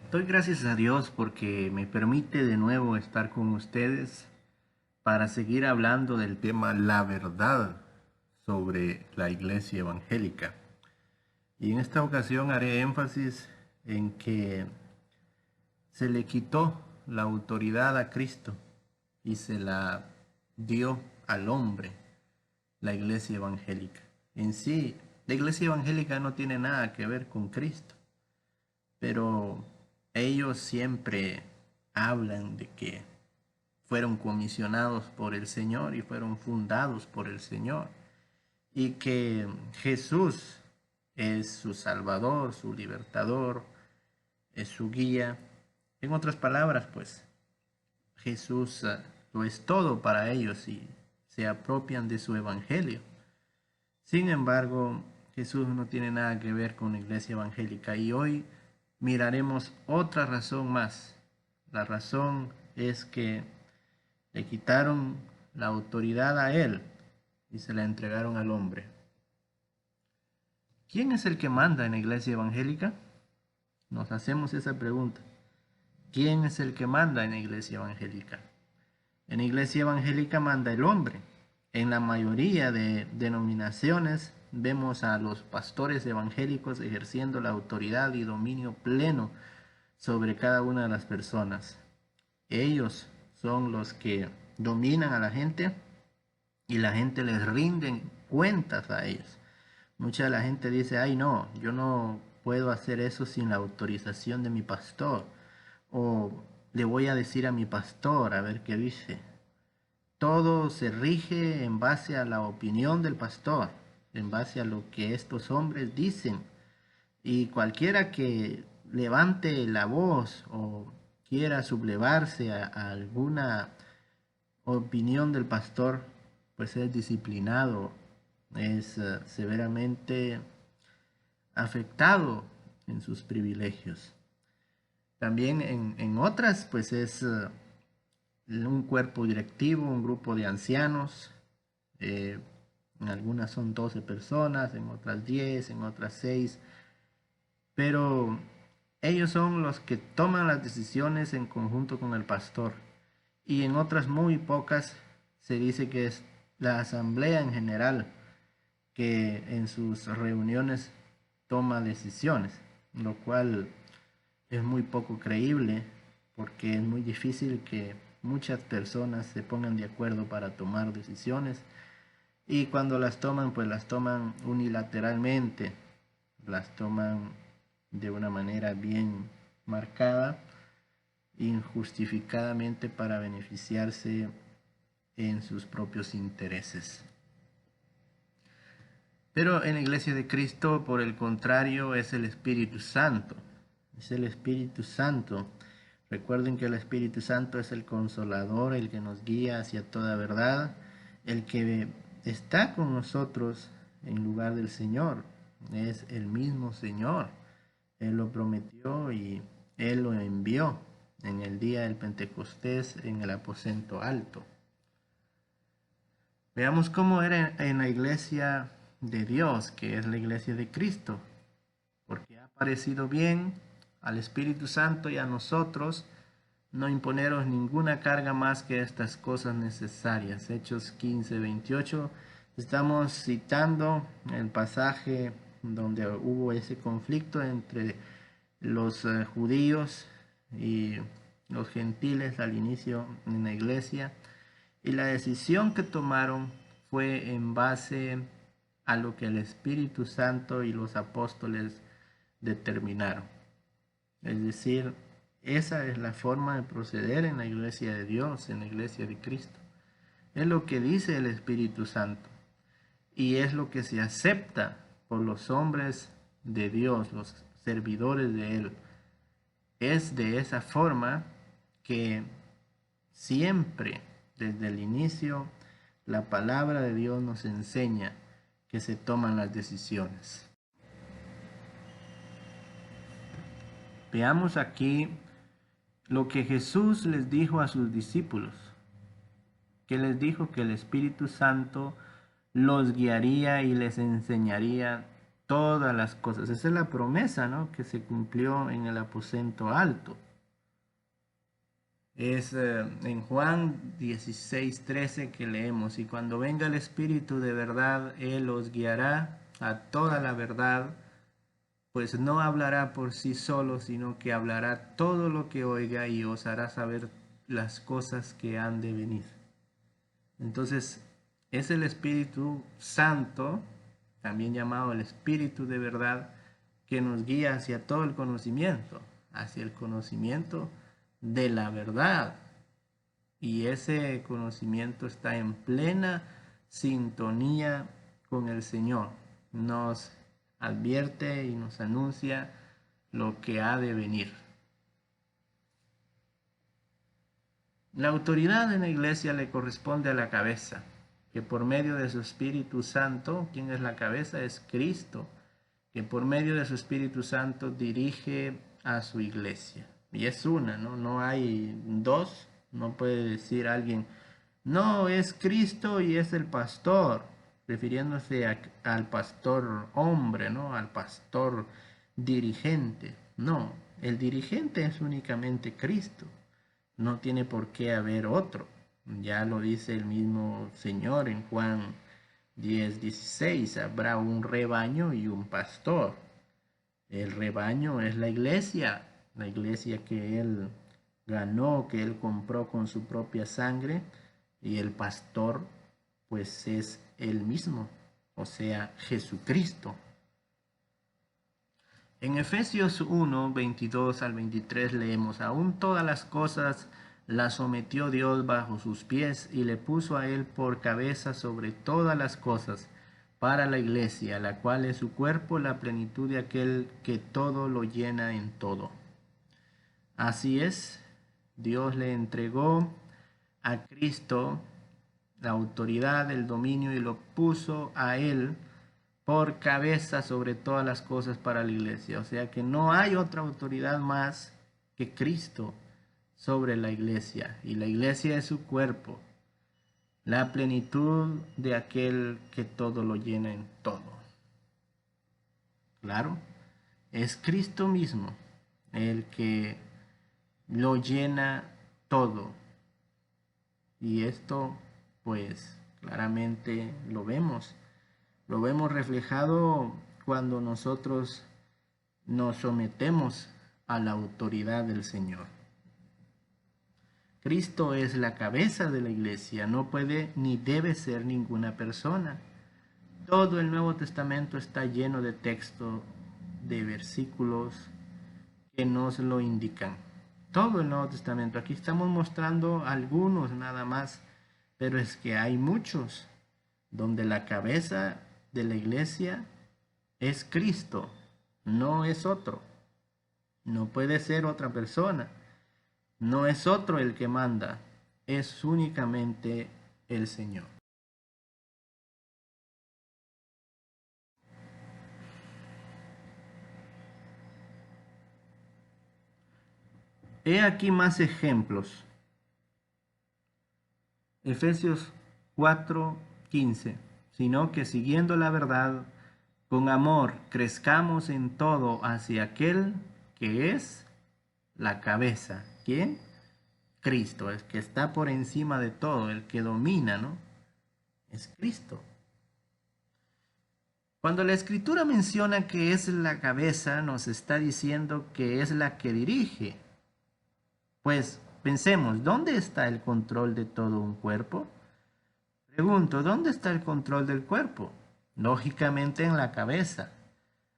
Doy gracias a Dios porque me permite de nuevo estar con ustedes para seguir hablando del tema la verdad sobre la iglesia evangélica. Y en esta ocasión haré énfasis en que se le quitó la autoridad a Cristo y se la dio al hombre, la iglesia evangélica. En sí, la iglesia evangélica no tiene nada que ver con Cristo, pero ellos siempre hablan de que fueron comisionados por el Señor y fueron fundados por el Señor y que Jesús es su Salvador, su libertador, es su guía. En otras palabras, pues Jesús lo es todo para ellos y se apropian de su evangelio. Sin embargo, Jesús no tiene nada que ver con la iglesia evangélica y hoy miraremos otra razón más. La razón es que le quitaron la autoridad a él y se la entregaron al hombre. ¿Quién es el que manda en la iglesia evangélica? Nos hacemos esa pregunta. ¿Quién es el que manda en la iglesia evangélica? En la iglesia evangélica manda el hombre. En la mayoría de denominaciones vemos a los pastores evangélicos ejerciendo la autoridad y dominio pleno sobre cada una de las personas. Ellos son los que dominan a la gente y la gente les rinde cuentas a ellos. Mucha de la gente dice, ay no, yo no puedo hacer eso sin la autorización de mi pastor. O le voy a decir a mi pastor a ver qué dice. Todo se rige en base a la opinión del pastor, en base a lo que estos hombres dicen. Y cualquiera que levante la voz o quiera sublevarse a alguna opinión del pastor, pues es disciplinado, es severamente afectado en sus privilegios. También en otras, pues es un cuerpo directivo, un grupo de ancianos. eh, en algunas son 12 personas, en otras 10, en otras 6. Pero ellos son los que toman las decisiones en conjunto con el pastor. Y en otras muy pocas se dice que es la asamblea en general que en sus reuniones toma decisiones, lo cual es muy poco creíble porque es muy difícil que muchas personas se pongan de acuerdo para tomar decisiones y cuando las toman pues las toman unilateralmente, las toman de una manera bien marcada, injustificadamente para beneficiarse en sus propios intereses. Pero en la iglesia de Cristo, por el contrario, es el Espíritu Santo. Es el Espíritu Santo. Recuerden que el Espíritu Santo es el consolador, el que nos guía hacia toda verdad, el que está con nosotros en lugar del Señor. Es el mismo Señor. Él lo prometió y Él lo envió en el día del Pentecostés en el aposento alto. Veamos cómo era en la iglesia de Dios, que es la iglesia de Cristo, porque ha parecido bien al Espíritu Santo y a nosotros no imponeros ninguna carga más que estas cosas necesarias. Hechos 15:28. Estamos citando el pasaje donde hubo ese conflicto entre los judíos y los gentiles al inicio en la iglesia. Y la decisión que tomaron fue en base a lo que el Espíritu Santo y los apóstoles determinaron. Es decir, esa es la forma de proceder en la iglesia de Dios, en la iglesia de Cristo. Es lo que dice el Espíritu Santo y es lo que se acepta por los hombres de Dios, los servidores de Él. Es de esa forma que siempre, desde el inicio, la palabra de Dios nos enseña que se toman las decisiones. Veamos aquí lo que Jesús les dijo a sus discípulos, que les dijo que el Espíritu Santo los guiaría y les enseñaría todas las cosas. Esa es la promesa, ¿no?, que se cumplió en el aposento alto. Es en Juan 16:13 que leemos: y cuando venga el Espíritu de verdad, Él os guiará a toda la verdad, pues no hablará por sí solo, sino que hablará todo lo que oiga y os hará saber las cosas que han de venir. Entonces, es el Espíritu Santo, también llamado el Espíritu de verdad, que nos guía hacia todo el conocimiento, hacia el conocimiento de la verdad. Y ese conocimiento está en plena sintonía con el Señor. Nos advierte y nos anuncia lo que ha de venir. La autoridad en la iglesia le corresponde a la cabeza, que por medio de su Espíritu Santo, ¿quién es la cabeza? Es Cristo, que por medio de su Espíritu Santo dirige a su iglesia. Y es una, ¿no? No hay dos. No puede decir alguien, no, es Cristo y es el pastor, refiriéndose al pastor hombre, ¿no?, al pastor dirigente. No, el dirigente es únicamente Cristo. No tiene por qué haber otro. Ya lo dice el mismo Señor en Juan 10:16. Habrá un rebaño y un pastor. El rebaño es la iglesia que Él ganó, que Él compró con su propia sangre, y el pastor pues es Él mismo, o sea, Jesucristo. En Efesios 1:22-23 leemos: aún todas las cosas las sometió Dios bajo sus pies y le puso a Él por cabeza sobre todas las cosas, para la iglesia, la cual es su cuerpo, la plenitud de aquel que todo lo llena en todo. Así es, Dios le entregó a Cristo la autoridad, el dominio, y lo puso a Él por cabeza sobre todas las cosas para la iglesia. O sea que no hay otra autoridad más que Cristo sobre la iglesia. Y la iglesia es su cuerpo, la plenitud de aquel que todo lo llena en todo. Claro, es Cristo mismo el que lo llena todo. Y esto, pues, claramente lo vemos. Lo vemos reflejado cuando nosotros nos sometemos a la autoridad del Señor. Cristo es la cabeza de la iglesia, no puede ni debe ser ninguna persona. Todo el Nuevo Testamento está lleno de textos, de versículos que nos lo indican. Todo el Nuevo Testamento. Aquí estamos mostrando algunos nada más, pero es que hay muchos donde la cabeza de la iglesia es Cristo, no es otro. No puede ser otra persona. No es otro el que manda, es únicamente el Señor. He aquí más ejemplos. Efesios 4:15. Sino que siguiendo la verdad, con amor crezcamos en todo hacia aquel que es la cabeza. ¿Quién? Cristo, el que está por encima de todo, el que domina, ¿no? Es Cristo. Cuando la Escritura menciona que es la cabeza, nos está diciendo que es la que dirige. Pues pensemos, ¿dónde está el control de todo un cuerpo? Pregunto, ¿dónde está el control del cuerpo? Lógicamente en la cabeza.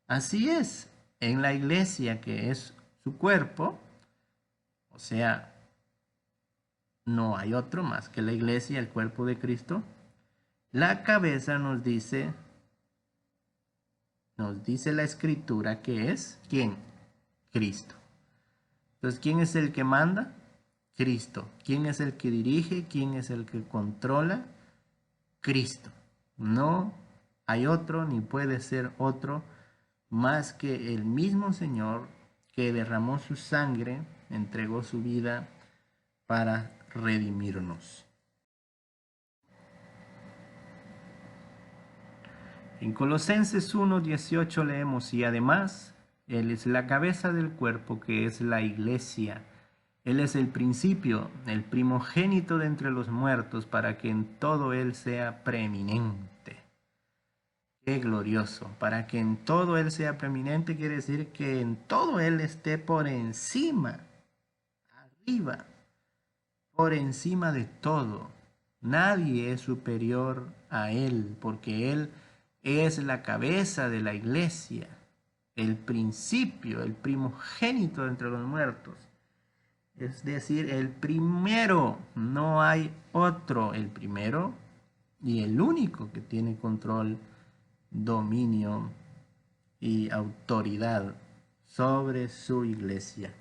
Así es, en la iglesia, que es su cuerpo, o sea, no hay otro más que la iglesia, el cuerpo de Cristo. La cabeza nos dice la Escritura que es, ¿quién? Cristo. Entonces, ¿quién es el que manda? Cristo. ¿Quién es el que dirige? ¿Quién es el que controla? Cristo. No hay otro ni puede ser otro más que el mismo Señor que derramó su sangre, entregó su vida para redimirnos. En Colosenses 1:18 leemos, y además, Él es la cabeza del cuerpo, que es la iglesia. Él es el principio, el primogénito de entre los muertos, para que en todo Él sea preeminente. Qué glorioso. Para que en todo Él sea preeminente quiere decir que en todo Él esté por encima, arriba, por encima de todo. Nadie es superior a Él, porque Él es la cabeza de la iglesia, el principio, el primogénito entre los muertos. Es decir, el primero, no hay otro, el primero y el único que tiene control, dominio y autoridad sobre su iglesia.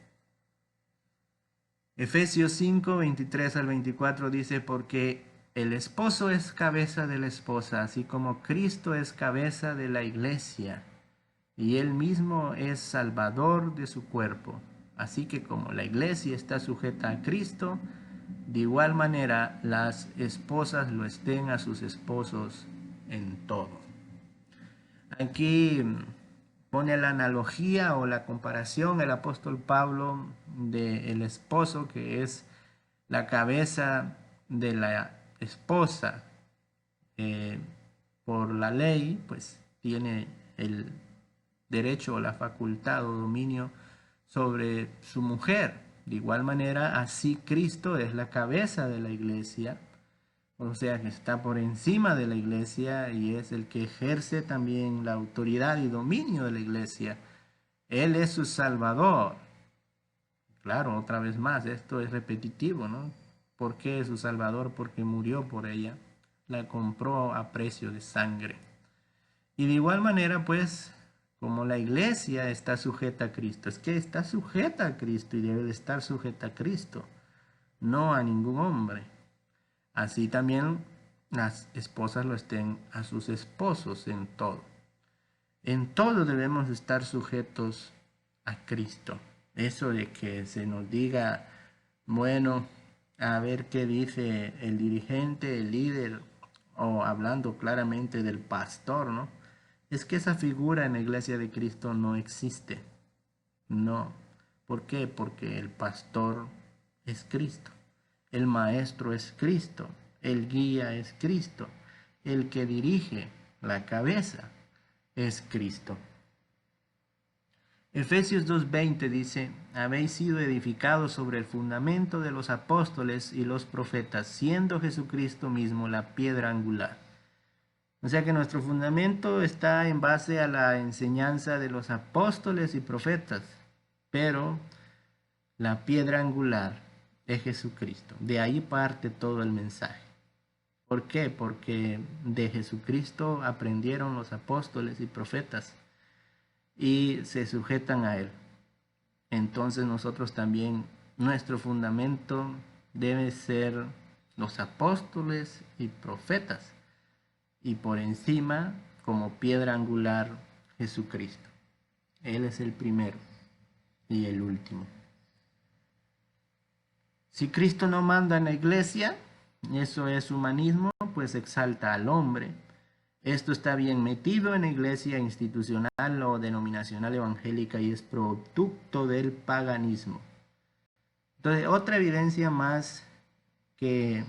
Efesios 5, 23 al 24 dice, porque el esposo es cabeza de la esposa, así como Cristo es cabeza de la iglesia, y él mismo es salvador de su cuerpo. Así que como la iglesia está sujeta a Cristo, de igual manera las esposas lo estén a sus esposos en todo. Aquí pone la analogía o la comparación el apóstol Pablo del esposo, que es la cabeza de la esposa. Por la ley, pues tiene el derecho o la facultad o dominio sobre su mujer. De igual manera, así Cristo es la cabeza de la iglesia, o sea que está por encima de la iglesia y es el que ejerce también la autoridad y dominio de la iglesia. Él es su salvador. Claro, otra vez más, esto es repetitivo, ¿no? ¿Por qué es su salvador? Porque murió por ella, la compró a precio de sangre. Y de igual manera, pues, como la iglesia está sujeta a Cristo, es que está sujeta a Cristo y debe de estar sujeta a Cristo, no a ningún hombre. Así también las esposas lo estén a sus esposos en todo. En todo debemos estar sujetos a Cristo. Eso de que se nos diga, bueno, a ver qué dice el dirigente, el líder, o hablando claramente del pastor, ¿no? Es que esa figura en la iglesia de Cristo no existe. No. ¿Por qué? Porque el pastor es Cristo. El maestro es Cristo. El guía es Cristo. El que dirige la cabeza es Cristo. Efesios 2:20 dice, habéis sido edificados sobre el fundamento de los apóstoles y los profetas, siendo Jesucristo mismo la piedra angular. O sea que nuestro fundamento está en base a la enseñanza de los apóstoles y profetas, pero la piedra angular es Jesucristo. De ahí parte todo el mensaje. ¿Por qué? Porque de Jesucristo aprendieron los apóstoles y profetas y se sujetan a Él. Entonces nosotros también, nuestro fundamento debe ser los apóstoles y profetas. Y por encima, como piedra angular, Jesucristo. Él es el primero y el último. Si Cristo no manda en la iglesia, eso es humanismo, pues exalta al hombre. Esto está bien metido en la iglesia institucional o denominacional evangélica y es producto del paganismo. Entonces, otra evidencia más que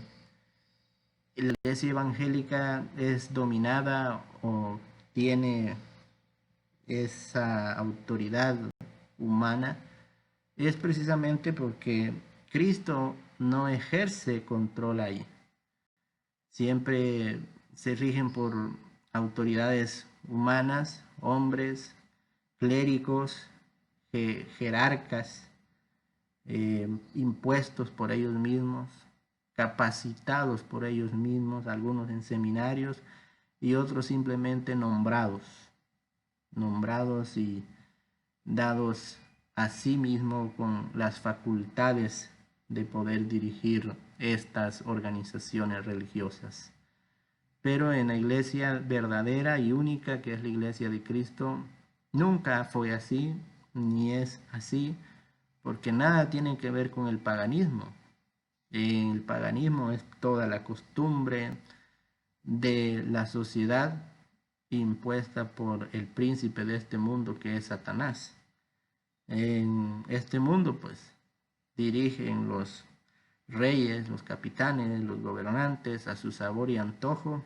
la iglesia evangélica es dominada o tiene esa autoridad humana es precisamente porque Cristo no ejerce control ahí. Siempre se rigen por autoridades humanas, hombres, clérigos, jerarcas, impuestos por ellos mismos, capacitados por ellos mismos, algunos en seminarios y otros simplemente nombrados y dados a sí mismo con las facultades de poder dirigir estas organizaciones religiosas. Pero en la iglesia verdadera y única que es la iglesia de Cristo, nunca fue así, ni es así, porque nada tiene que ver con el paganismo. El paganismo es toda la costumbre de la sociedad impuesta por el príncipe de este mundo, que es Satanás. En este mundo, pues, dirigen los reyes, los capitanes, los gobernantes a su sabor y antojo,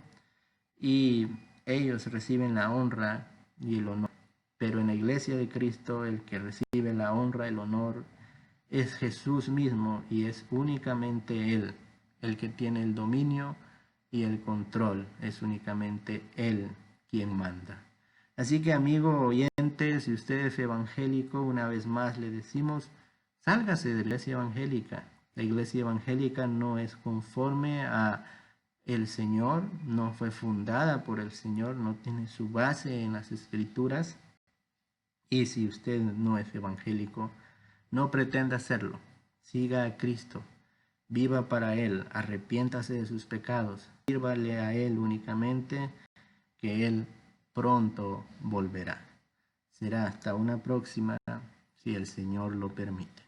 y ellos reciben la honra y el honor. Pero en la iglesia de Cristo, el que recibe la honra, el honor, es Jesús mismo, y es únicamente Él el que tiene el dominio y el control. Es únicamente Él quien manda. Así que, amigo oyente, si usted es evangélico, una vez más le decimos, sálgase de la iglesia evangélica. La iglesia evangélica no es conforme a el Señor, no fue fundada por el Señor, no tiene su base en las Escrituras. Y si usted no es evangélico, no pretenda serlo. Siga a Cristo, viva para Él, arrepiéntase de sus pecados, sírvale a Él únicamente, que Él pronto volverá. Será hasta una próxima, si el Señor lo permite.